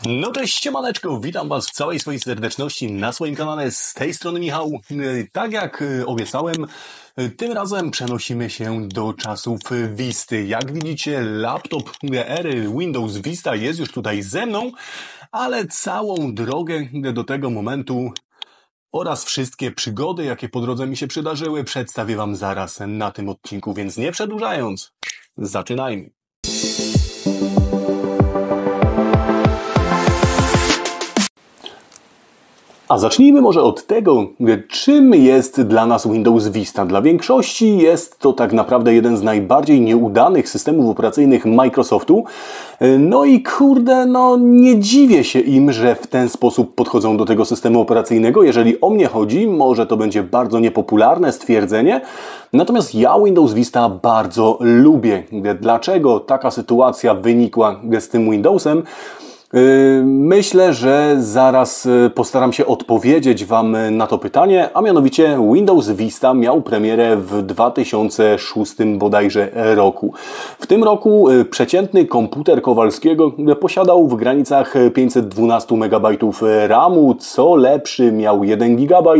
No cześć, siemaneczko, witam Was w całej swojej serdeczności na swoim kanale, z tej strony Michał. Tak jak obiecałem, tym razem przenosimy się do czasów Visty. Jak widzicie, laptop ery Windows Vista jest już tutaj ze mną, ale całą drogę do tego momentu oraz wszystkie przygody, jakie po drodze mi się przydarzyły, przedstawię Wam zaraz na tym odcinku, więc nie przedłużając, zaczynajmy. A zacznijmy może od tego, czym jest dla nas Windows Vista. Dla większości jest to tak naprawdę jeden z najbardziej nieudanych systemów operacyjnych Microsoftu. No i kurde, nie dziwię się im, że w ten sposób podchodzą do tego systemu operacyjnego. Jeżeli o mnie chodzi, może to będzie bardzo niepopularne stwierdzenie, natomiast ja Windows Vista bardzo lubię. Dlaczego taka sytuacja wynikła z tym Windowsem? Myślę, że zaraz postaram się odpowiedzieć Wam na to pytanie, a mianowicie Windows Vista miał premierę w 2006 bodajże roku. W tym roku przeciętny komputer Kowalskiego posiadał w granicach 512 MB RAMu, co lepszy miał 1 GB.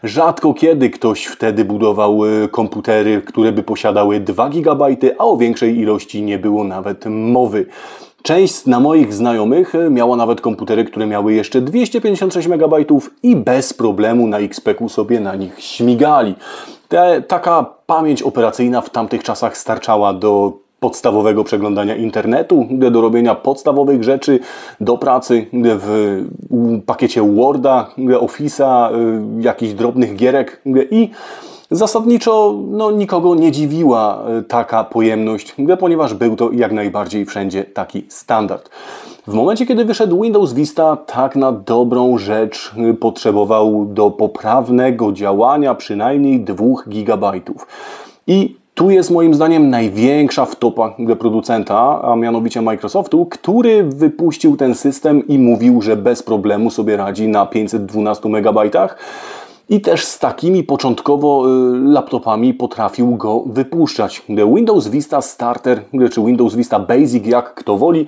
Rzadko kiedy ktoś wtedy budował komputery, które by posiadały 2 GB, a o większej ilości nie było nawet mowy. Część z moich znajomych miała nawet komputery, które miały jeszcze 256 MB i bez problemu na XP-ku sobie na nich śmigali. Taka pamięć operacyjna w tamtych czasach starczała do podstawowego przeglądania internetu, do robienia podstawowych rzeczy, do pracy w pakiecie Worda, Office'a, jakichś drobnych gierek i zasadniczo nikogo nie dziwiła taka pojemność, ponieważ był to jak najbardziej wszędzie taki standard. W momencie, kiedy wyszedł Windows Vista, tak na dobrą rzecz potrzebował do poprawnego działania przynajmniej 2 GB. I tu jest moim zdaniem największa wtopa producenta, a mianowicie Microsoftu, który wypuścił ten system i mówił, że bez problemu sobie radzi na 512 MB. I też z takimi początkowo laptopami potrafił go wypuszczać. Windows Vista Starter, czy Windows Vista Basic, jak kto woli,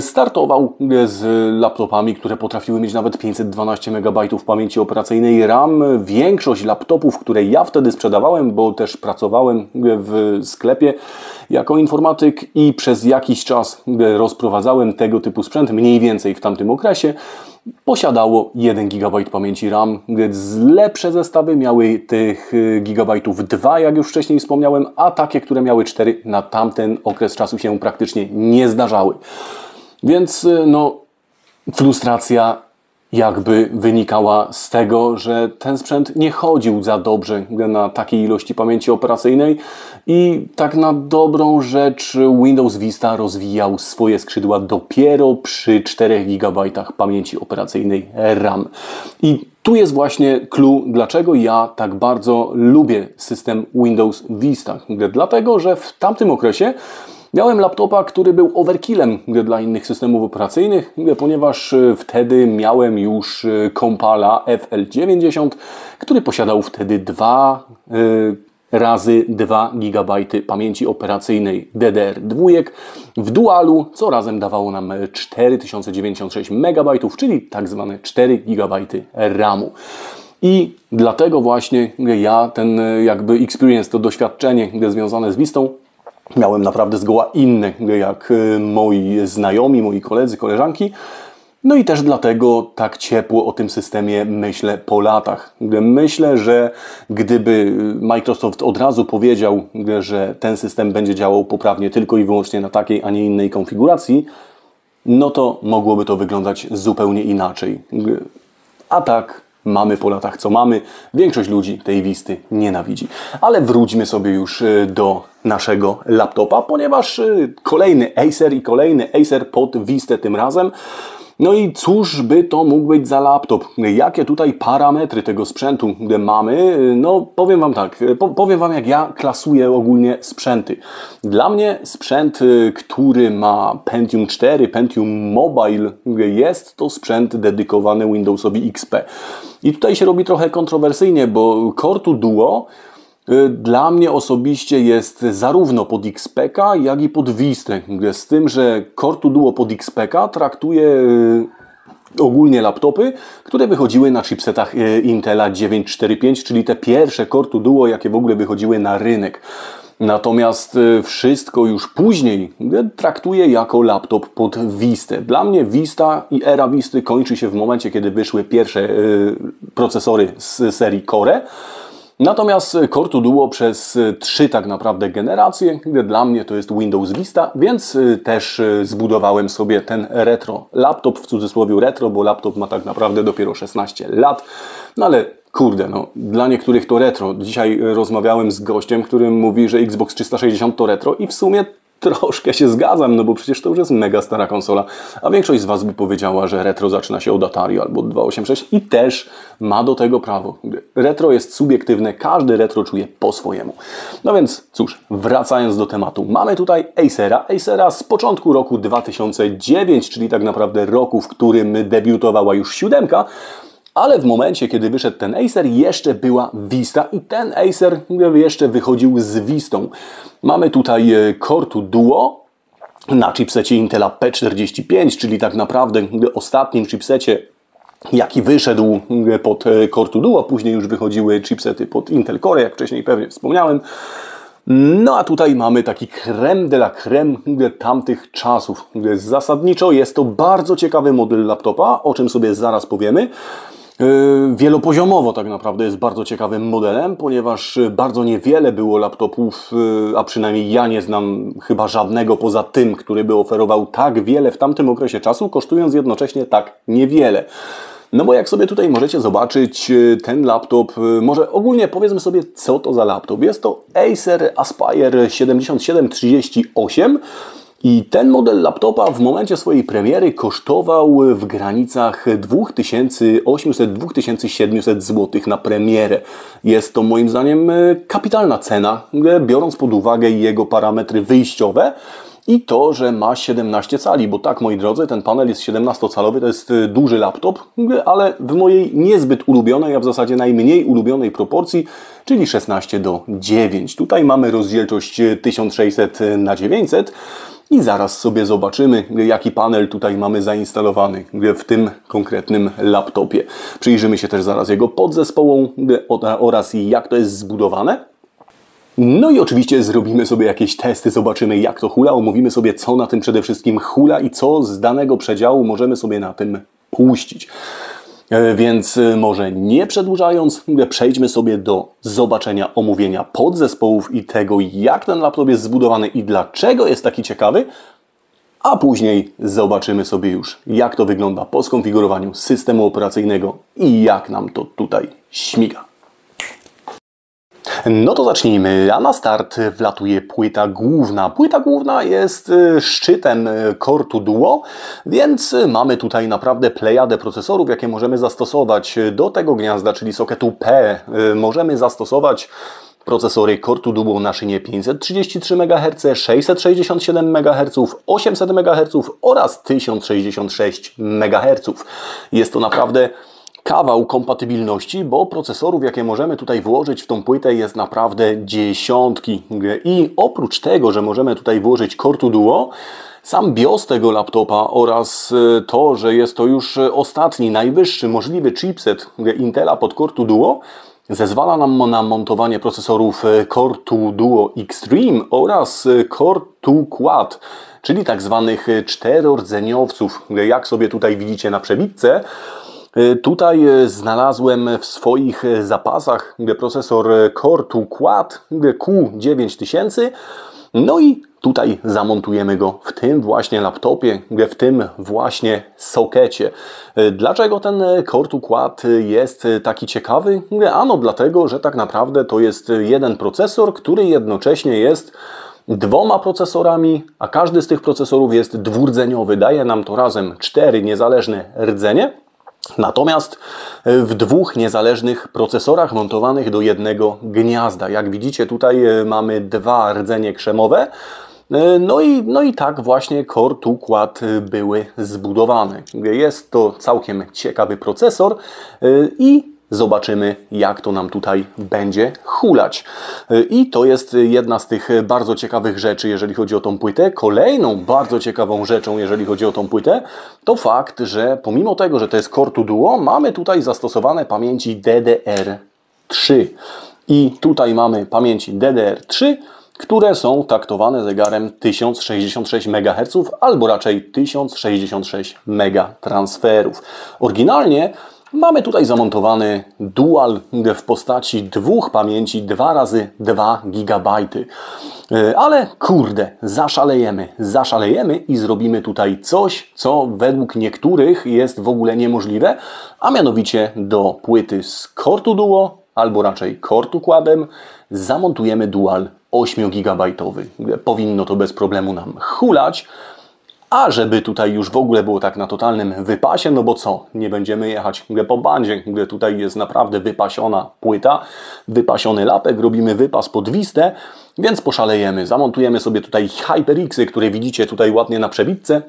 startował z laptopami, które potrafiły mieć nawet 512 MB pamięci operacyjnej RAM. Większość laptopów, które ja wtedy sprzedawałem, bo też pracowałem w sklepie jako informatyk i przez jakiś czas rozprowadzałem tego typu sprzęt, mniej więcej w tamtym okresie, posiadało 1 GB pamięci RAM. Lepsze zestawy miały tych gigabajtów 2, jak już wcześniej wspomniałem, a takie, które miały 4, na tamten okres czasu się praktycznie nie zdarzały. Więc frustracja jakby wynikała z tego, że ten sprzęt nie chodził za dobrze na takiej ilości pamięci operacyjnej i tak na dobrą rzecz Windows Vista rozwijał swoje skrzydła dopiero przy 4 GB pamięci operacyjnej RAM. I tu jest właśnie clue, dlaczego ja tak bardzo lubię system Windows Vista. Dlatego, że w tamtym okresie miałem laptopa, który był overkillem dla innych systemów operacyjnych, ponieważ wtedy miałem już Compala FL90, który posiadał wtedy 2 razy 2 GB pamięci operacyjnej DDR2 w dualu, co razem dawało nam 4096 MB, czyli tak zwane 4 GB RAMu. I dlatego właśnie ja ten jakby experience, to doświadczenie związane z Vistą, miałem naprawdę zgoła inne, jak moi znajomi, moi koledzy, koleżanki. No i też dlatego tak ciepło o tym systemie myślę po latach. Myślę, że gdyby Microsoft od razu powiedział, że ten system będzie działał poprawnie tylko i wyłącznie na takiej, a nie innej konfiguracji, no to mogłoby to wyglądać zupełnie inaczej. A tak mamy po latach co mamy. Większość ludzi tej Visty nienawidzi. Ale wróćmy sobie już do naszego laptopa, ponieważ kolejny Acer i kolejny Acer pod Vistę tym razem. No i cóż by to mógł być za laptop? Jakie tutaj parametry tego sprzętu mamy? No powiem Wam tak, powiem Wam jak ja klasuję ogólnie sprzęty. Dla mnie sprzęt, który ma Pentium 4, Pentium Mobile, jest to sprzęt dedykowany Windowsowi XP. I tutaj się robi trochę kontrowersyjnie, bo Core 2 Duo Dla mnie osobiście jest zarówno pod XPK, jak i pod Vistę. Z tym, że Core 2 Duo pod XPK traktuje ogólnie laptopy, które wychodziły na chipsetach Intela 945, czyli te pierwsze Core 2 Duo, jakie w ogóle wychodziły na rynek. Natomiast wszystko już później traktuję jako laptop pod Vistę. Dla mnie Vista i era Visty kończy się w momencie, kiedy wyszły pierwsze procesory z serii Core. Natomiast Core 2 Duo przez 3 tak naprawdę generacje, dla mnie to jest Windows Vista, więc też zbudowałem sobie ten retro laptop, w cudzysłowie retro, bo laptop ma tak naprawdę dopiero 16 lat, no ale kurde, no, dla niektórych to retro. Dzisiaj rozmawiałem z gościem, który mówi, że Xbox 360 to retro i w sumie troszkę się zgadzam, no bo przecież to już jest mega stara konsola, a większość z Was by powiedziała, że retro zaczyna się od Atari albo od 286 i też ma do tego prawo. Retro jest subiektywne, każdy retro czuje po swojemu. No więc cóż, wracając do tematu, mamy tutaj Acera z początku roku 2009, czyli tak naprawdę roku, w którym debiutowała już 7, ale w momencie, kiedy wyszedł ten Acer, jeszcze była Vista i ten Acer jeszcze wychodził z Vistą. Mamy tutaj Core 2 Duo na chipsecie Intela P45, czyli tak naprawdę ostatnim chipsecie, jaki wyszedł pod Core 2 Duo. Później już wychodziły chipsety pod Intel Core, jak wcześniej pewnie wspomniałem. No a tutaj mamy taki creme de la creme tamtych czasów. Zasadniczo jest to bardzo ciekawy model laptopa, o czym sobie zaraz powiemy. Wielopoziomowo tak naprawdę jest bardzo ciekawym modelem, ponieważ bardzo niewiele było laptopów, a przynajmniej ja nie znam chyba żadnego poza tym, który by oferował tak wiele w tamtym okresie czasu, kosztując jednocześnie tak niewiele. No bo jak sobie tutaj możecie zobaczyć, ten laptop, może ogólnie powiedzmy sobie, co to za laptop. Jest to Acer Aspire 7738 i ten model laptopa w momencie swojej premiery kosztował w granicach 2800-2700 zł na premierę. Jest to moim zdaniem kapitalna cena, biorąc pod uwagę jego parametry wyjściowe. I to, że ma 17 cali, bo tak, moi drodzy, ten panel jest 17-calowy, to jest duży laptop, ale w mojej niezbyt ulubionej, a w zasadzie najmniej ulubionej proporcji, czyli 16:9. Tutaj mamy rozdzielczość 1600:900 i zaraz sobie zobaczymy, jaki panel tutaj mamy zainstalowany w tym konkretnym laptopie. Przyjrzymy się też zaraz jego podzespołom oraz jak to jest zbudowane. No i oczywiście zrobimy sobie jakieś testy, zobaczymy jak to hula, omówimy sobie co na tym przede wszystkim hula i co z danego przedziału możemy sobie na tym puścić. Więc może nie przedłużając, przejdźmy sobie do zobaczenia omówienia podzespołów i tego, jak ten laptop jest zbudowany i dlaczego jest taki ciekawy, a później zobaczymy sobie już, jak to wygląda po skonfigurowaniu systemu operacyjnego i jak nam to tutaj śmiga. No to zacznijmy, a na start wlatuje płyta główna. Płyta główna jest szczytem Core 2 Duo, więc mamy tutaj naprawdę plejadę procesorów, jakie możemy zastosować do tego gniazda, czyli socketu P. Możemy zastosować procesory Core 2 Duo na szynie 533 MHz, 667 MHz, 800 MHz oraz 1066 MHz. Jest to naprawdę kawał kompatybilności, bo procesorów, jakie możemy tutaj włożyć w tą płytę, jest naprawdę dziesiątki. I oprócz tego, że możemy tutaj włożyć Core 2 Duo, sam BIOS tego laptopa oraz to, że jest to już ostatni, najwyższy możliwy chipset Intela pod Core 2 Duo, zezwala nam na montowanie procesorów Core 2 Duo Extreme oraz Core 2 Quad, czyli tak zwanych czterordzeniowców, jak sobie tutaj widzicie na przebitce. Tutaj znalazłem w swoich zapasach procesor Core 2 Quad Q9000, no i tutaj zamontujemy go w tym właśnie laptopie, w tym właśnie sokecie. Dlaczego ten Core 2 Quad jest taki ciekawy? Ano dlatego, że tak naprawdę to jest jeden procesor, który jednocześnie jest dwoma procesorami, a każdy z tych procesorów jest dwurdzeniowy. Daje nam to razem 4 niezależne rdzenie. Natomiast w dwóch niezależnych procesorach montowanych do jednego gniazda. Jak widzicie, tutaj mamy 2 rdzenie krzemowe. No i tak właśnie Core 2 Quad były zbudowane. Jest to całkiem ciekawy procesor i zobaczymy, jak to nam tutaj będzie hulać. I to jest jedna z tych bardzo ciekawych rzeczy, jeżeli chodzi o tą płytę. Kolejną bardzo ciekawą rzeczą, jeżeli chodzi o tą płytę, to fakt, że pomimo tego, że to jest Core 2 Duo, mamy tutaj zastosowane pamięci DDR3. I tutaj mamy pamięci DDR3, które są taktowane zegarem 1066 MHz, albo raczej 1066 megatransferów. Oryginalnie mamy tutaj zamontowany dual w postaci dwóch pamięci 2x2 GB. Ale kurde, zaszalejemy i zrobimy tutaj coś, co według niektórych jest w ogóle niemożliwe, a mianowicie do płyty z Core 2 Duo, albo raczej Core 2 Quadem zamontujemy dual 8 GB. Powinno to bez problemu nam hulać. A żeby tutaj już w ogóle było tak na totalnym wypasie, no bo co? Nie będziemy jechać po bandzie, gdzie tutaj jest naprawdę wypasiona płyta, wypasiony lapek, robimy wypas pod Wistę, więc poszalejemy. Zamontujemy sobie tutaj HyperX-y, które widzicie tutaj ładnie na przebitce.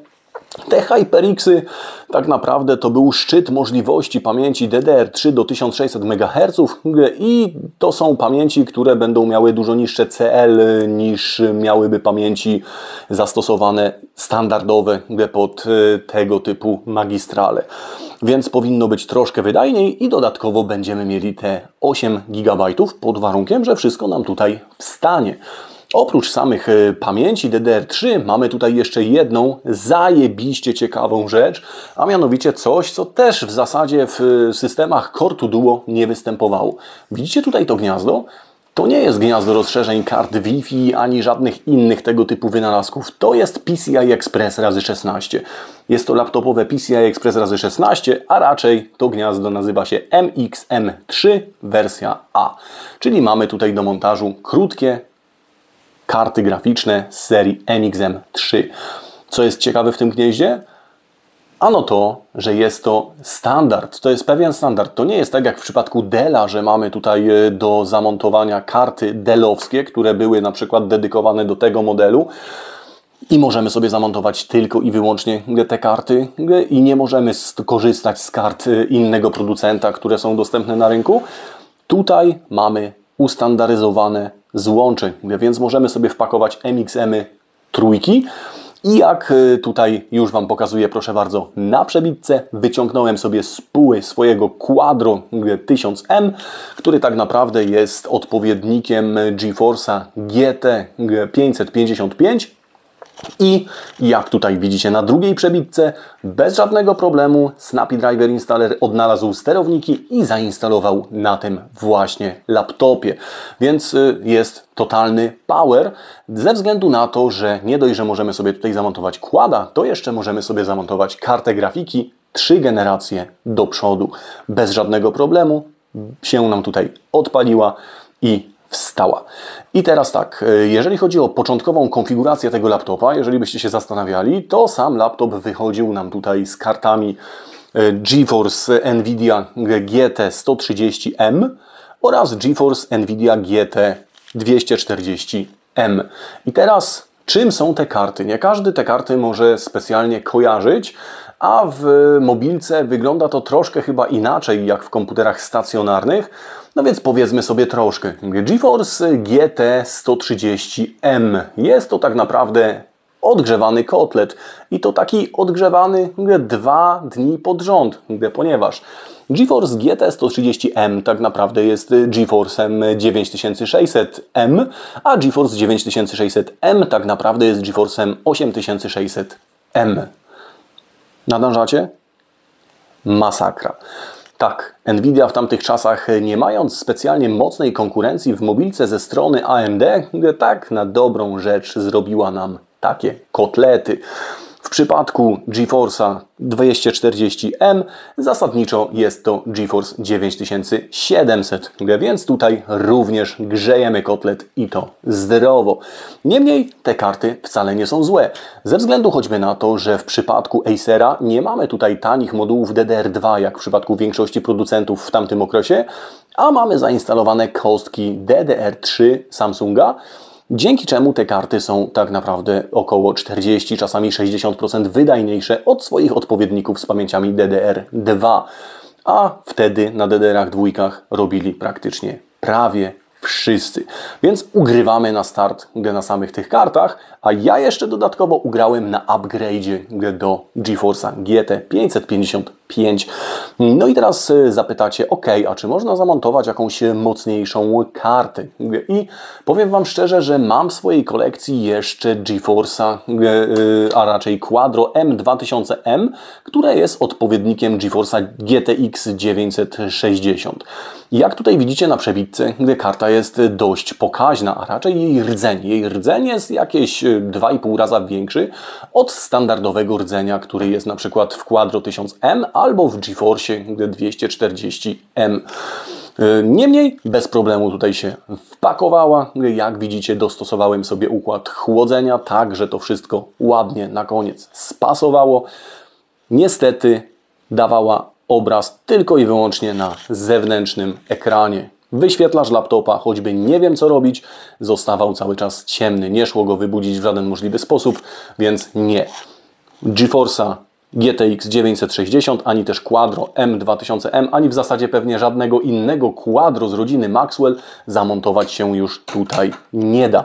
Te HyperX-y tak naprawdę to był szczyt możliwości pamięci DDR3 do 1600 MHz i to są pamięci, które będą miały dużo niższe CL niż miałyby pamięci zastosowane standardowe pod tego typu magistrale. Więc powinno być troszkę wydajniej i dodatkowo będziemy mieli te 8 GB pod warunkiem, że wszystko nam tutaj wstanie. Oprócz samych pamięci DDR3 mamy tutaj jeszcze jedną zajebiście ciekawą rzecz, a mianowicie coś, co też w zasadzie w systemach Core 2 Duo nie występowało. Widzicie tutaj to gniazdo? To nie jest gniazdo rozszerzeń kart Wi-Fi ani żadnych innych tego typu wynalazków. To jest PCI Express razy 16. Jest to laptopowe PCI Express razy 16, a raczej to gniazdo nazywa się MXM3 wersja A. Czyli mamy tutaj do montażu krótkie karty graficzne z serii MXM3. Co jest ciekawe w tym gnieździe? Ano to, że jest to standard. To jest pewien standard. To nie jest tak jak w przypadku Della, że mamy tutaj do zamontowania karty dellowskie, które były na przykład dedykowane do tego modelu i możemy sobie zamontować tylko i wyłącznie te karty i nie możemy korzystać z kart innego producenta, które są dostępne na rynku. Tutaj mamy ustandaryzowane złącze, więc możemy sobie wpakować MXM-y trójki i jak tutaj już Wam pokazuję, proszę bardzo, na przebitce wyciągnąłem sobie z póły swojego Quadro 1000M, który tak naprawdę jest odpowiednikiem GeForce'a GT 555. I jak tutaj widzicie na drugiej przebitce, bez żadnego problemu Snappy Driver Installer odnalazł sterowniki i zainstalował na tym właśnie laptopie. Więc jest totalny power, ze względu na to, że nie dość, że możemy sobie tutaj zamontować quada, to jeszcze możemy sobie zamontować kartę grafiki 3 generacje do przodu. Bez żadnego problemu się nam tutaj odpaliła i wstała. I teraz tak, jeżeli chodzi o początkową konfigurację tego laptopa, jeżeli byście się zastanawiali, to sam laptop wychodził nam tutaj z kartami GeForce NVIDIA GT 130M oraz GeForce NVIDIA GT 240M. I teraz czym są te karty? Nie każdy te karty może specjalnie kojarzyć, a w mobilce wygląda to troszkę chyba inaczej jak w komputerach stacjonarnych. No więc powiedzmy sobie troszkę. GeForce GT 130M. Jest to tak naprawdę odgrzewany kotlet. I to taki odgrzewany 2 dni pod rząd, ponieważ GeForce GT 130M tak naprawdę jest GeForce'em 9600M, a GeForce 9600M tak naprawdę jest GeForce'em 8600M. Nadążacie? Masakra. Tak, Nvidia w tamtych czasach, nie mając specjalnie mocnej konkurencji w mobilce ze strony AMD, tak na dobrą rzecz zrobiła nam takie kotlety. W przypadku GeForce'a 240M zasadniczo jest to GeForce 9700, więc tutaj również grzejemy kotlet i to zdrowo. Niemniej te karty wcale nie są złe, ze względu choćby na to, że w przypadku Acera nie mamy tutaj tanich modułów DDR2, jak w przypadku większości producentów w tamtym okresie, a mamy zainstalowane kostki DDR3 Samsunga, dzięki czemu te karty są tak naprawdę około 40, czasami 60% wydajniejsze od swoich odpowiedników z pamięciami DDR2. a wtedy na DDR-ach dwójkach robili praktycznie prawie wszyscy. Więc ugrywamy na start na samych tych kartach, a ja jeszcze dodatkowo ugrałem na upgrade'zie do GeForce'a GT 555. No i teraz zapytacie, ok, a czy można zamontować jakąś mocniejszą kartę? I powiem Wam szczerze, że mam w swojej kolekcji jeszcze GeForce'a, a raczej Quadro M2000M, które jest odpowiednikiem GeForce'a GTX 960. Jak tutaj widzicie na przebitce, karta jest dość pokaźna, a raczej jej rdzeń. Jej rdzeń jest jakieś 2,5 raza większy od standardowego rdzenia, który jest na przykład w Quadro 1000M albo w GeForce 240M. Niemniej bez problemu tutaj się wpakowała. Jak widzicie, dostosowałem sobie układ chłodzenia tak, że to wszystko ładnie na koniec spasowało. Niestety dawała obraz tylko i wyłącznie na zewnętrznym ekranie. Wyświetlacz laptopa, choćby nie wiem co robić, zostawał cały czas ciemny. Nie szło go wybudzić w żaden możliwy sposób, więc nie. GeForce'a GTX 960, ani też Quadro M2000M, ani w zasadzie pewnie żadnego innego Quadro z rodziny Maxwell zamontować się już tutaj nie da.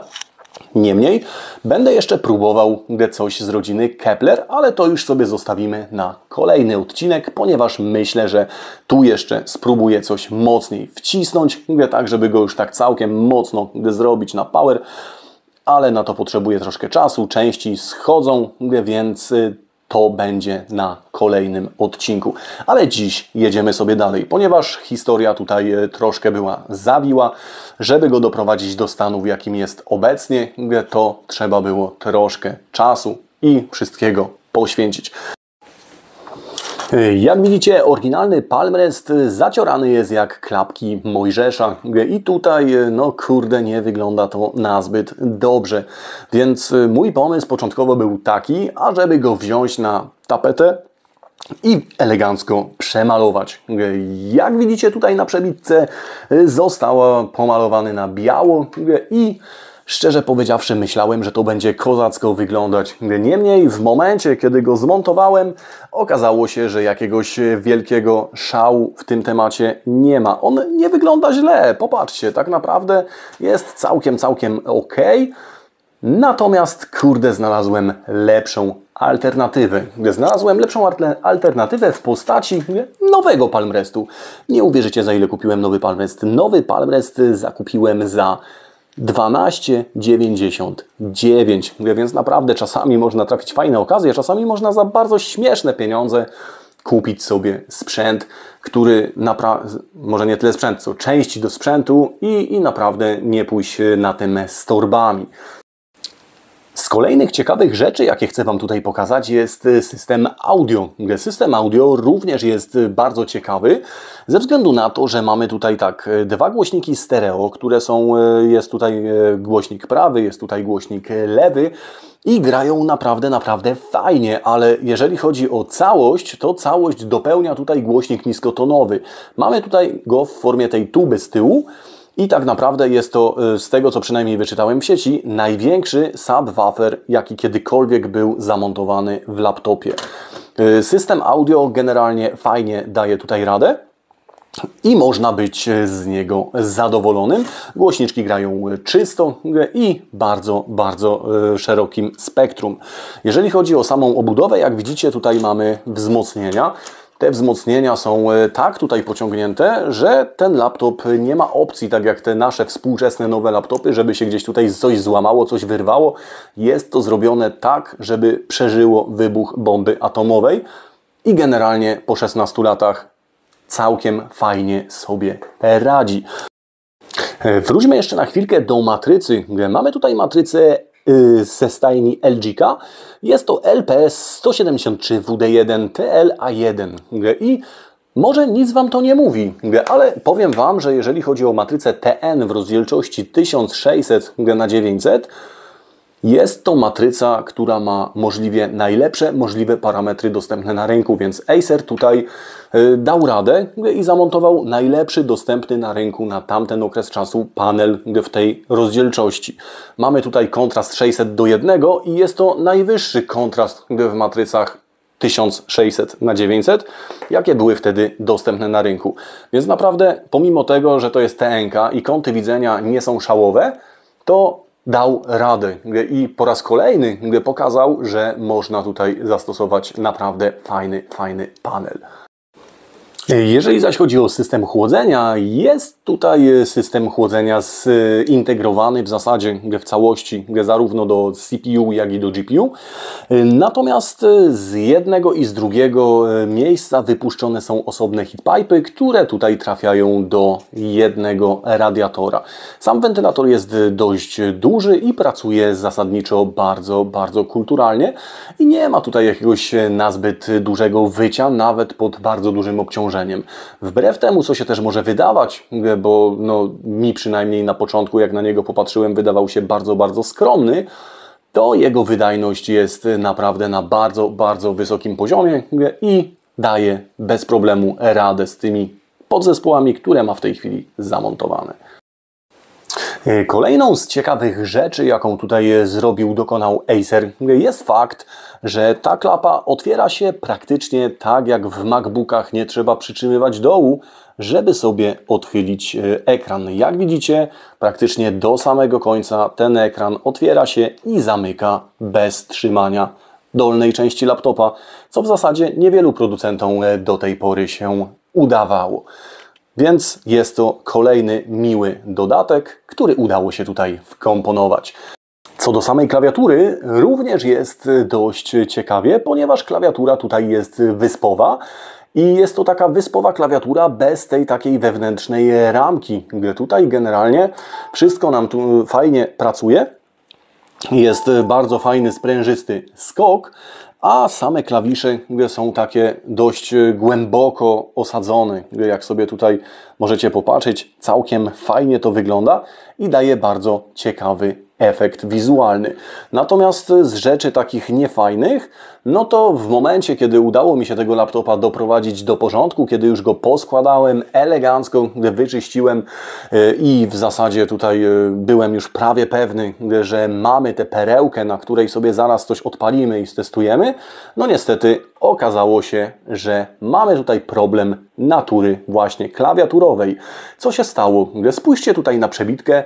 Niemniej będę jeszcze próbował coś z rodziny Kepler, ale to już sobie zostawimy na kolejny odcinek, ponieważ myślę, że tu jeszcze spróbuję coś mocniej wcisnąć, tak żeby go już tak całkiem mocno zrobić na power, ale na to potrzebuję troszkę czasu, części schodzą, więc to będzie na kolejnym odcinku. Ale dziś jedziemy sobie dalej, ponieważ historia tutaj troszkę była zawiła. Żeby go doprowadzić do stanu, w jakim jest obecnie, to trzeba było troszkę czasu i wszystkiego poświęcić. Jak widzicie, oryginalny Palmrest zaciorany jest jak klapki Mojżesza i tutaj, no kurde, nie wygląda to nazbyt dobrze. Więc mój pomysł początkowo był taki, ażeby go wziąć na tapetę i elegancko przemalować. Jak widzicie tutaj na przebitce, został pomalowany na biało i szczerze powiedziawszy myślałem, że to będzie kozacko wyglądać. Niemniej w momencie, kiedy go zmontowałem, okazało się, że jakiegoś wielkiego szału w tym temacie nie ma. On nie wygląda źle, popatrzcie, tak naprawdę jest całkiem ok. Natomiast kurde, znalazłem lepszą alternatywę. Znalazłem lepszą alternatywę w postaci nowego Palmrestu. Nie uwierzycie, za ile kupiłem nowy Palmrest. Nowy Palmrest zakupiłem za 12,99, więc naprawdę czasami można trafić fajne okazje, czasami można za bardzo śmieszne pieniądze kupić sobie sprzęt, który może nie tyle sprzęt, co części do sprzętu i naprawdę nie pójść na tym z torbami. Z kolejnych ciekawych rzeczy, jakie chcę Wam tutaj pokazać, jest system audio. System audio również jest bardzo ciekawy, ze względu na to, że mamy tutaj tak dwa głośniki stereo, które są, jest tutaj głośnik prawy, jest tutaj głośnik lewy i grają naprawdę fajnie, ale jeżeli chodzi o całość, to całość dopełnia tutaj głośnik niskotonowy. Mamy tutaj go w formie tej tuby z tyłu. I tak naprawdę jest to, z tego co przynajmniej wyczytałem w sieci, największy subwoofer, jaki kiedykolwiek był zamontowany w laptopie. System audio generalnie fajnie daje tutaj radę i można być z niego zadowolonym. Głośniczki grają czysto i bardzo szerokim spektrum. Jeżeli chodzi o samą obudowę, jak widzicie, tutaj mamy wzmocnienia. Te wzmocnienia są tak tutaj pociągnięte, że ten laptop nie ma opcji, tak jak te nasze współczesne nowe laptopy, żeby się gdzieś tutaj coś złamało, coś wyrwało. Jest to zrobione tak, żeby przeżyło wybuch bomby atomowej i generalnie po 16 latach całkiem fajnie sobie radzi. Wróćmy jeszcze na chwilkę do matrycy. Mamy tutaj matrycę ze stajni LGK. Jest to LPS 173WD1 TLA1 i może nic Wam to nie mówi, ale powiem Wam, że jeżeli chodzi o matrycę TN w rozdzielczości 1600×900, jest to matryca, która ma możliwie najlepsze możliwe parametry dostępne na rynku, więc Acer tutaj dał radę i zamontował najlepszy dostępny na rynku na tamten okres czasu panel w tej rozdzielczości. Mamy tutaj kontrast 600:1 i jest to najwyższy kontrast w matrycach 1600 na 900, jakie były wtedy dostępne na rynku. Więc naprawdę, pomimo tego, że to jest TNK i kąty widzenia nie są szałowe, to dał radę i po raz kolejny pokazał, że można tutaj zastosować naprawdę fajny panel. Jeżeli zaś chodzi o system chłodzenia, jest tutaj system chłodzenia zintegrowany w zasadzie w całości zarówno do CPU, jak i do GPU. Natomiast z jednego i z drugiego miejsca wypuszczone są osobne heatpipy, które tutaj trafiają do jednego radiatora. Sam wentylator jest dość duży i pracuje zasadniczo bardzo kulturalnie i nie ma tutaj jakiegoś nazbyt dużego wycia, nawet pod bardzo dużym obciążeniem. Wbrew temu, co się też może wydawać, bo no, mi przynajmniej na początku, jak na niego popatrzyłem, wydawał się bardzo skromny, to jego wydajność jest naprawdę na bardzo wysokim poziomie i daje bez problemu radę z tymi podzespołami, które ma w tej chwili zamontowane. Kolejną z ciekawych rzeczy, jaką tutaj dokonał Acer, jest fakt, że ta klapa otwiera się praktycznie tak jak w MacBookach, nie trzeba przytrzymywać dołu, żeby sobie odchylić ekran. Jak widzicie, praktycznie do samego końca ten ekran otwiera się i zamyka bez trzymania dolnej części laptopa, co w zasadzie niewielu producentom do tej pory się udawało. Więc jest to kolejny miły dodatek, który udało się tutaj wkomponować. Co do samej klawiatury, również jest dość ciekawie, ponieważ klawiatura tutaj jest wyspowa i jest to taka wyspowa klawiatura bez tej takiej wewnętrznej ramki. Tutaj generalnie wszystko nam tu fajnie pracuje. Jest bardzo fajny, sprężysty skok, a same klawisze są takie dość głęboko osadzone. Jak sobie tutaj możecie popatrzeć, całkiem fajnie to wygląda i daje bardzo ciekawy efekt wizualny. Natomiast z rzeczy takich niefajnych, no to w momencie, kiedy udało mi się tego laptopa doprowadzić do porządku, kiedy już go poskładałem, elegancko wyczyściłem i w zasadzie tutaj byłem już prawie pewny, że mamy tę perełkę, na której sobie zaraz coś odpalimy i stestujemy, no niestety okazało się, że mamy tutaj problem natury właśnie klawiaturowej. Co się stało? Spójrzcie tutaj na przebitkę.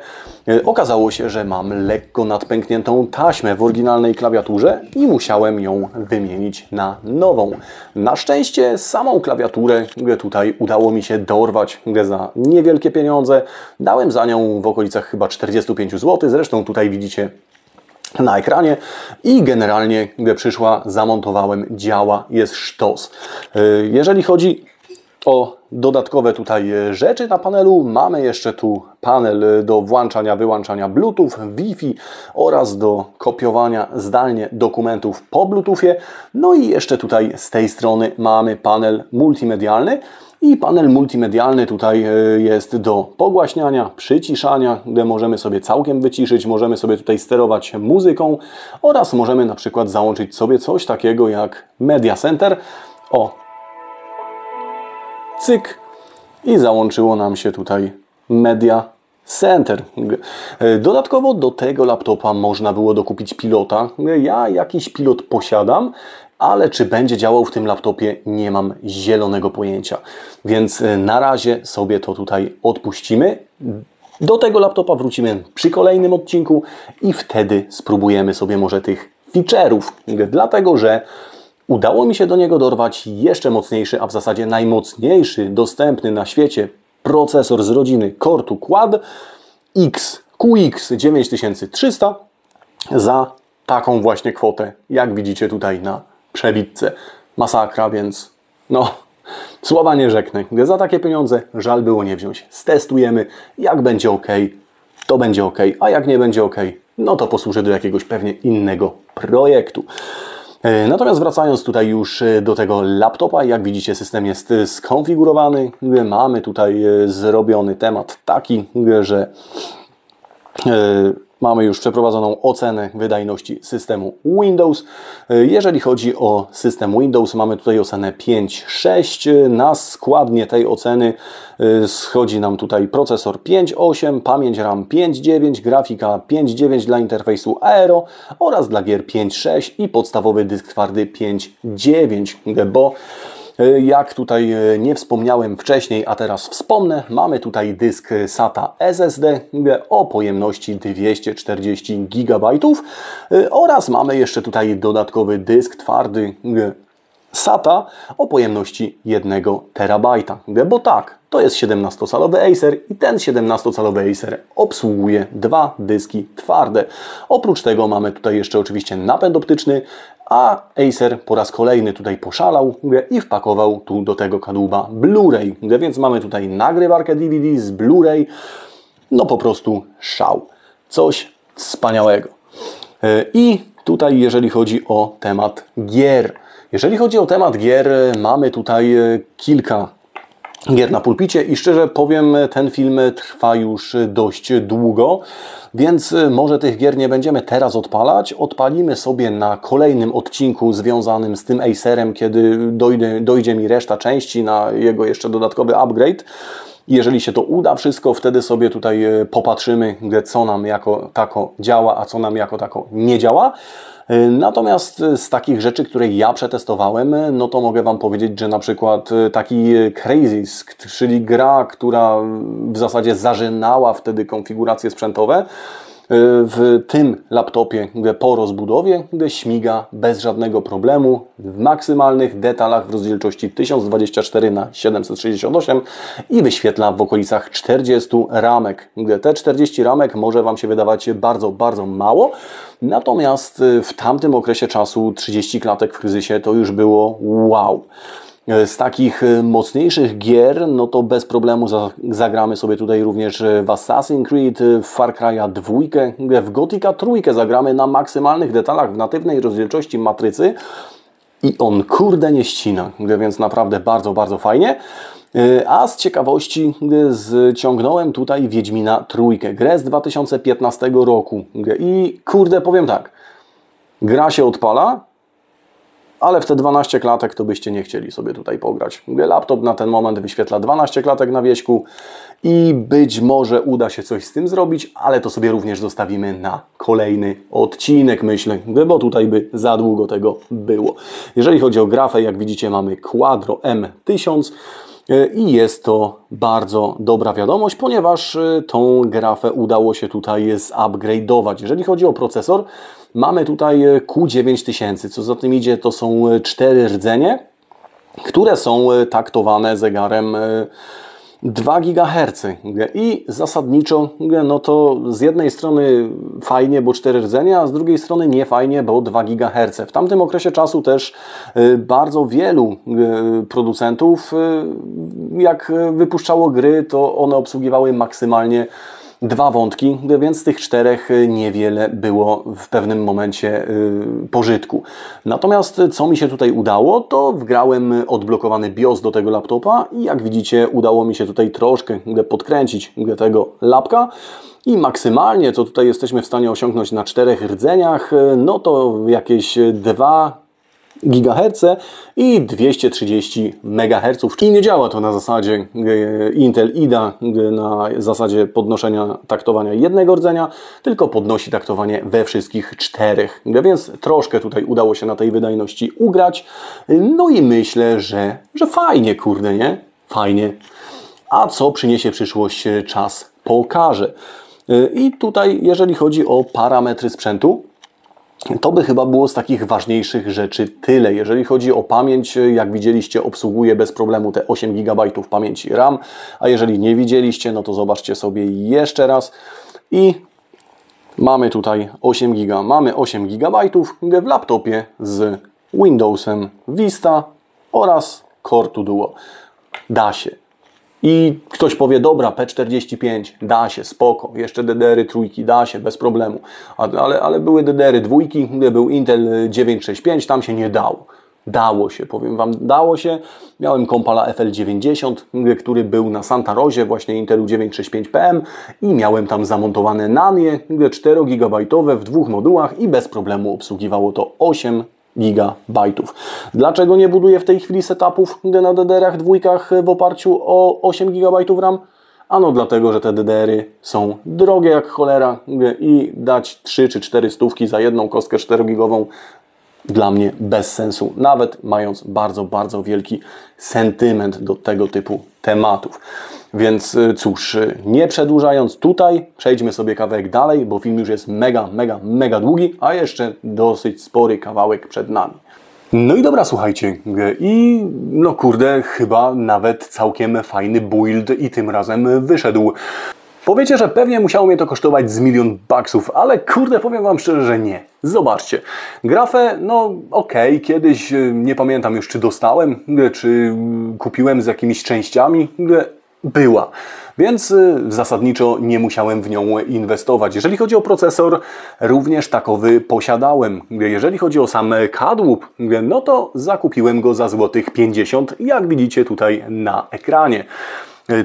Okazało się, że mam lekko nadpękniętą taśmę w oryginalnej klawiaturze i musiałem ją wymienić na nową. Na szczęście samą klawiaturę tutaj udało mi się dorwać za niewielkie pieniądze. Dałem za nią w okolicach chyba 45 zł. Zresztą tutaj widzicie na ekranie i generalnie przyszła, zamontowałem, działa, jest sztos. Jeżeli chodzi o dodatkowe tutaj rzeczy na panelu, mamy jeszcze tu panel do włączania, wyłączania Bluetooth, Wi-Fi oraz do kopiowania zdalnie dokumentów po Bluetoothie. No i jeszcze tutaj z tej strony mamy panel multimedialny. I panel multimedialny tutaj jest do pogłaśniania, przyciszania, gdzie możemy sobie całkiem wyciszyć, możemy sobie tutaj sterować muzyką oraz możemy na przykład załączyć sobie coś takiego jak Media Center. O, cyk i załączyło nam się tutaj Media Center. Dodatkowo do tego laptopa można było dokupić pilota. Ja jakiś pilot posiadam, ale czy będzie działał w tym laptopie, nie mam zielonego pojęcia. Więc na razie sobie to tutaj odpuścimy. Do tego laptopa wrócimy przy kolejnym odcinku i wtedy spróbujemy sobie może tych feature'ów. Dlatego, że udało mi się do niego dorwać jeszcze mocniejszy, a w zasadzie najmocniejszy dostępny na świecie procesor z rodziny Core 2 Quad QX 9300 za taką właśnie kwotę, jak widzicie tutaj na przebitce. Masakra, więc no, słowa nie rzeknę. Za takie pieniądze żal było nie wziąć. Stestujemy, jak będzie ok, to będzie ok, a jak nie będzie ok, no to posłuży do jakiegoś pewnie innego projektu. Natomiast wracając tutaj już do tego laptopa, jak widzicie, system jest skonfigurowany. Mamy tutaj zrobiony temat taki, że mamy już przeprowadzoną ocenę wydajności systemu Windows. Jeżeli chodzi o system Windows, mamy tutaj ocenę 5,6. Na składnię tej oceny schodzi nam tutaj procesor 5,8, pamięć RAM 5,9, grafika 5,9 dla interfejsu Aero oraz dla gier 5,6 i podstawowy dysk twardy 5,9, bo jak tutaj nie wspomniałem wcześniej, a teraz wspomnę, mamy tutaj dysk SATA SSD o pojemności 240 GB oraz mamy jeszcze tutaj dodatkowy dysk twardy SATA o pojemności 1 TB, bo tak, to jest 17-calowy Acer i ten 17-calowy Acer obsługuje 2 dyski twarde. Oprócz tego mamy tutaj jeszcze oczywiście napęd optyczny, a Acer po raz kolejny tutaj poszalał i wpakował tu do tego kadłuba Blu-ray, więc mamy tutaj nagrywarkę DVD z Blu-ray, no po prostu szał. Coś wspaniałego. I tutaj jeżeli chodzi o temat gier. Jeżeli chodzi o temat gier, mamy tutaj kilka gier na pulpicie i szczerze powiem, ten film trwa już dość długo, więc może tych gier nie będziemy teraz odpalać. Odpalimy sobie na kolejnym odcinku związanym z tym Acerem, kiedy dojdzie mi reszta części na jego jeszcze dodatkowy upgrade. Jeżeli się to uda wszystko, wtedy sobie tutaj popatrzymy, co nam jako tako działa, a co nam jako tako nie działa. Natomiast z takich rzeczy, które ja przetestowałem, no to mogę Wam powiedzieć, że na przykład taki Crazysk, czyli gra, która w zasadzie zażynała wtedy konfiguracje sprzętowe, w tym laptopie po rozbudowie śmiga bez żadnego problemu w maksymalnych detalach w rozdzielczości 1024 na 768 i wyświetla w okolicach 40 ramek. Te 40 ramek może Wam się wydawać bardzo, bardzo mało, natomiast w tamtym okresie czasu 30 klatek w Crysysie to już było wow. Z takich mocniejszych gier, no to bez problemu zagramy sobie tutaj również w Assassin's Creed, w Far Cry'a 2, w Gothica 3 zagramy na maksymalnych detalach w natywnej rozdzielczości matrycy i on kurde nie ścina, więc naprawdę bardzo, bardzo fajnie. A z ciekawości ściągnąłem tutaj Wiedźmina 3, grę z 2015 roku i kurde powiem tak, gra się odpala, ale w te 12 klatek to byście nie chcieli sobie tutaj pograć. Laptop na ten moment wyświetla 12 klatek na wieśku i być może uda się coś z tym zrobić, ale to sobie również zostawimy na kolejny odcinek, myślę, bo tutaj by za długo tego było. Jeżeli chodzi o grafę, jak widzicie, mamy Quadro M1000 i jest to bardzo dobra wiadomość, ponieważ tą grafę udało się tutaj zupgrade'ować. Jeżeli chodzi o procesor, mamy tutaj Q9000, co za tym idzie, to są 4 rdzenie, które są taktowane zegarem 2 GHz i zasadniczo no to z jednej strony fajnie, bo 4 rdzenia, a z drugiej strony nie fajnie, bo 2 GHz. W tamtym okresie czasu też bardzo wielu producentów, jak wypuszczało gry, to one obsługiwały maksymalnie 2 wątki, więc z tych 4 niewiele było w pewnym momencie pożytku. Natomiast co mi się tutaj udało, to wgrałem odblokowany BIOS do tego laptopa i jak widzicie udało mi się tutaj troszkę podkręcić tego lapka i maksymalnie co tutaj jesteśmy w stanie osiągnąć na 4 rdzeniach, no to jakieś 2 GHz i 230 MHz. I nie działa to na zasadzie Intel IDA, na zasadzie podnoszenia taktowania jednego rdzenia, tylko podnosi taktowanie we wszystkich 4. Więc troszkę tutaj udało się na tej wydajności ugrać. No i myślę, że fajnie, kurde, nie? Fajnie. A co przyniesie przyszłość, czas pokaże. I tutaj, jeżeli chodzi o parametry sprzętu, to by chyba było z takich ważniejszych rzeczy tyle. Jeżeli chodzi o pamięć, jak widzieliście, obsługuje bez problemu te 8 GB pamięci RAM, a jeżeli nie widzieliście, no to zobaczcie sobie jeszcze raz i mamy tutaj 8 GB. Mamy 8 GB w laptopie z Windowsem Vista oraz Core 2 Duo. Da się. I ktoś powie, dobra, P45, da się, spoko, jeszcze DDR-y trójki, da się, bez problemu. Ale były DDR-y dwójki, był Intel 965, tam się nie dało. dało się, powiem Wam, dało się. Miałem Compala FL90, który był na Santa Rosie, właśnie Intelu 965PM i miałem tam zamontowane Nanie 4 GB w 2 modułach i bez problemu obsługiwało to 8 GB. Dlaczego nie buduję w tej chwili setupów na DDR-ach dwójkach w oparciu o 8 GB RAM? Ano dlatego, że te DDR-y są drogie jak cholera i dać 3 czy 4 stówki za jedną kostkę 4-gigową dla mnie bez sensu, nawet mając bardzo, bardzo wielki sentyment do tego typu tematów. Więc cóż, nie przedłużając tutaj, przejdźmy sobie kawałek dalej, bo film już jest mega długi, a jeszcze dosyć spory kawałek przed nami. No i dobra, słuchajcie, i no kurde, chyba nawet całkiem fajny build i tym razem wyszedł. Powiecie, że pewnie musiało mnie to kosztować z $1 000 000, ale kurde, powiem Wam szczerze, że nie. Zobaczcie, grafę, no okej, kiedyś nie pamiętam już, czy dostałem, czy kupiłem z jakimiś częściami, była. Więc zasadniczo nie musiałem w nią inwestować. Jeżeli chodzi o procesor, również takowy posiadałem. Jeżeli chodzi o sam kadłub, no to zakupiłem go za złotych 50, jak widzicie tutaj na ekranie.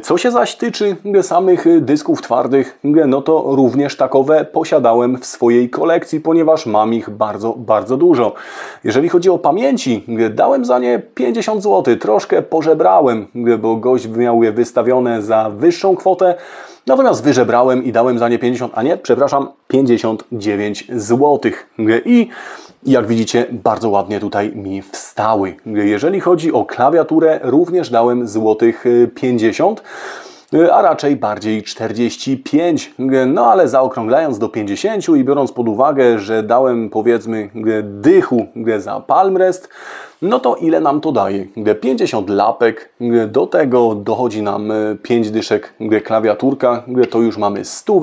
Co się zaś tyczy samych dysków twardych, no to również takowe posiadałem w swojej kolekcji, ponieważ mam ich bardzo dużo. Jeżeli chodzi o pamięci, dałem za nie 50 zł, troszkę pożebrałem, bo gość miał je wystawione za wyższą kwotę, natomiast wyżebrałem i dałem za nie 59 zł. I jak widzicie, bardzo ładnie tutaj mi wstały. Jeżeli chodzi o klawiaturę, również dałem złotych 50, a raczej bardziej 45. No ale zaokrąglając do 50 i biorąc pod uwagę, że dałem powiedzmy dychu za Palmrest, no to ile nam to daje? 50 lapek, do tego dochodzi nam 5 dyszek klawiaturka, to już mamy 100.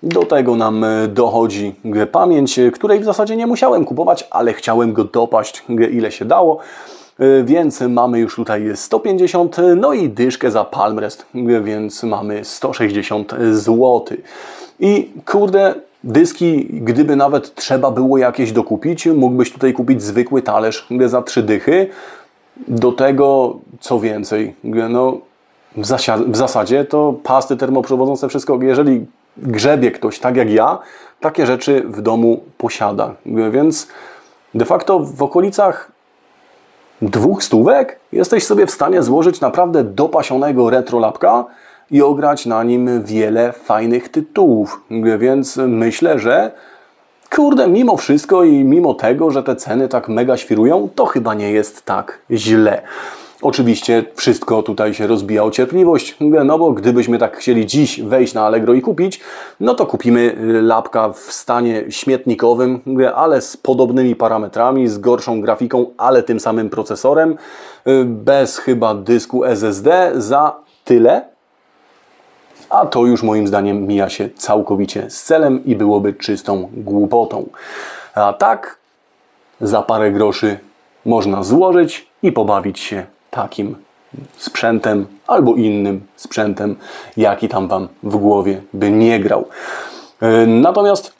Do tego nam dochodzi pamięć, której w zasadzie nie musiałem kupować, ale chciałem go dopaść ile się dało. Więc mamy już tutaj 150, no i dyszkę za Palmrest, więc mamy 160 zł. I kurde, dyski, gdyby nawet trzeba było jakieś dokupić, mógłbyś tutaj kupić zwykły talerz za 3 dychy. Do tego, co więcej, no w zasadzie to pasty termoprzewodzące, wszystko, jeżeli grzebie ktoś tak jak ja, takie rzeczy w domu posiada. Więc de facto w okolicach 200 stówek jesteś sobie w stanie złożyć naprawdę dopasionego retrolapka i ograć na nim wiele fajnych tytułów. Więc myślę, że kurde, mimo wszystko i mimo tego, że te ceny tak mega świrują, to chyba nie jest tak źle. Oczywiście wszystko tutaj się rozbija o cierpliwość, no bo gdybyśmy tak chcieli dziś wejść na Allegro i kupić, no to kupimy lapka w stanie śmietnikowym, ale z podobnymi parametrami, z gorszą grafiką, ale tym samym procesorem, bez chyba dysku SSD za tyle. A to już moim zdaniem mija się całkowicie z celem i byłoby czystą głupotą. A tak za parę groszy można złożyć i pobawić się takim sprzętem albo innym sprzętem, jaki tam Wam w głowie by nie grał. Natomiast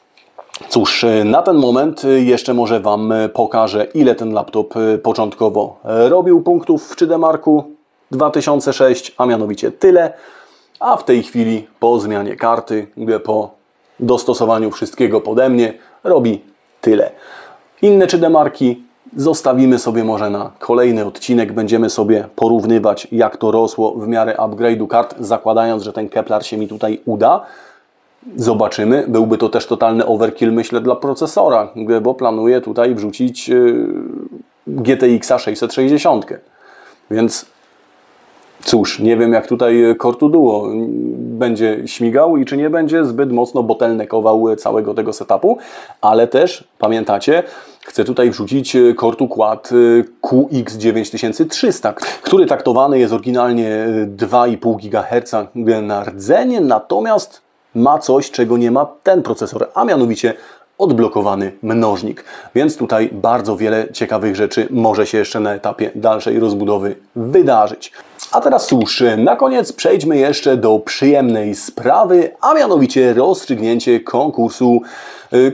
cóż, na ten moment jeszcze może Wam pokażę, ile ten laptop początkowo robił punktów w 3D Marku 2006, a mianowicie tyle, a w tej chwili po zmianie karty, po dostosowaniu wszystkiego pode mnie, robi tyle. Inne 3D Marki zostawimy sobie może na kolejny odcinek. Będziemy sobie porównywać, jak to rosło w miarę upgrade'u kart, zakładając, że ten Kepler się mi tutaj uda. Zobaczymy. Byłby to też totalny overkill, myślę, dla procesora, bo planuję tutaj wrzucić GTX 660. Więc cóż, nie wiem, jak tutaj Core 2 Duo będzie śmigał i czy nie będzie zbyt mocno bottleneckował całego tego setupu, ale też, pamiętacie, chcę tutaj wrzucić Core 2 Quad QX9300, który taktowany jest oryginalnie 2,5 GHz na rdzenie, natomiast ma coś, czego nie ma ten procesor, a mianowicie odblokowany mnożnik. Więc tutaj bardzo wiele ciekawych rzeczy może się jeszcze na etapie dalszej rozbudowy wydarzyć. A teraz cóż, na koniec przejdźmy jeszcze do przyjemnej sprawy, a mianowicie rozstrzygnięcie konkursu,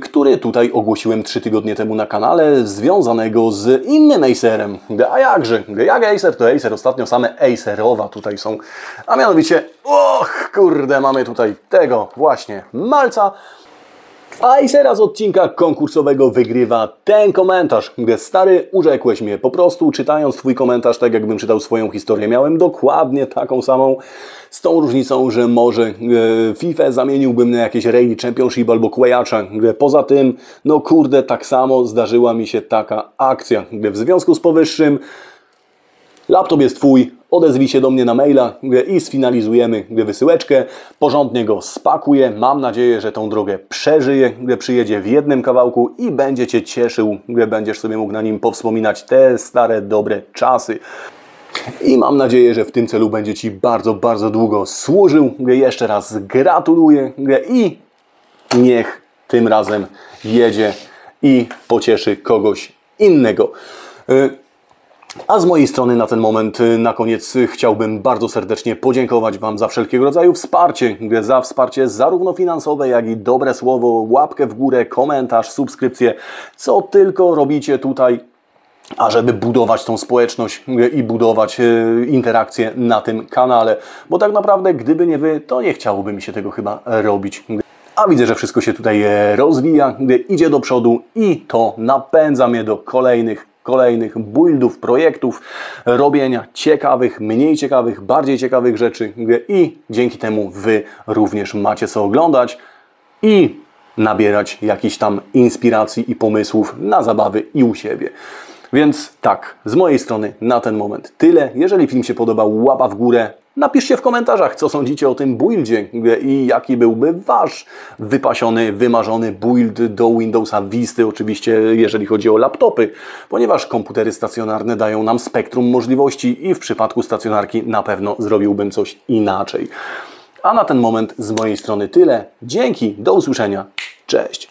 który tutaj ogłosiłem 3 tygodnie temu na kanale, związanego z innym Acerem. A jakże? Jak Acer to Acer, ostatnio same Acerowa tutaj są. A mianowicie, kurde, mamy tutaj tego właśnie malca. A Acera z odcinka konkursowego wygrywa ten komentarz, gdzie stary, urzekłeś mnie. Po prostu czytając Twój komentarz, tak jakbym czytał swoją historię, miałem dokładnie taką samą, z tą różnicą, że może FIFA zamieniłbym na jakieś Rally Championship albo Quayacza. Poza tym, no kurde, tak samo zdarzyła mi się taka akcja. W związku z powyższym, laptop jest Twój, odezwij się do mnie na maila i sfinalizujemy wysyłeczkę. Porządnie go spakuję. Mam nadzieję, że tą drogę przeżyje, przyjedzie w jednym kawałku i będzie Cię cieszył. Będziesz sobie mógł na nim powspominać te stare, dobre czasy. I mam nadzieję, że w tym celu będzie Ci bardzo, bardzo długo służył. Jeszcze raz gratuluję i niech tym razem jedzie i pocieszy kogoś innego. A z mojej strony na ten moment, na koniec chciałbym bardzo serdecznie podziękować Wam za wszelkiego rodzaju wsparcie. Za wsparcie zarówno finansowe, jak i dobre słowo, łapkę w górę, komentarz, subskrypcję. Co tylko robicie tutaj, ażeby budować tą społeczność i budować interakcję na tym kanale. Bo tak naprawdę, gdyby nie Wy, to nie chciałoby mi się tego chyba robić. A widzę, że wszystko się tutaj rozwija, idzie do przodu i to napędza mnie do kolejnych buildów, projektów, robienia ciekawych, mniej ciekawych, bardziej ciekawych rzeczy i dzięki temu Wy również macie co oglądać i nabierać jakichś tam inspiracji i pomysłów na zabawy i u siebie. Więc tak, z mojej strony na ten moment tyle. Jeżeli film się podobał, łapa w górę. Napiszcie w komentarzach, co sądzicie o tym buildzie i jaki byłby Wasz wypasiony, wymarzony build do Windowsa Visty, oczywiście jeżeli chodzi o laptopy, ponieważ komputery stacjonarne dają nam spektrum możliwości i w przypadku stacjonarki na pewno zrobiłbym coś inaczej. A na ten moment z mojej strony tyle. Dzięki, do usłyszenia, cześć!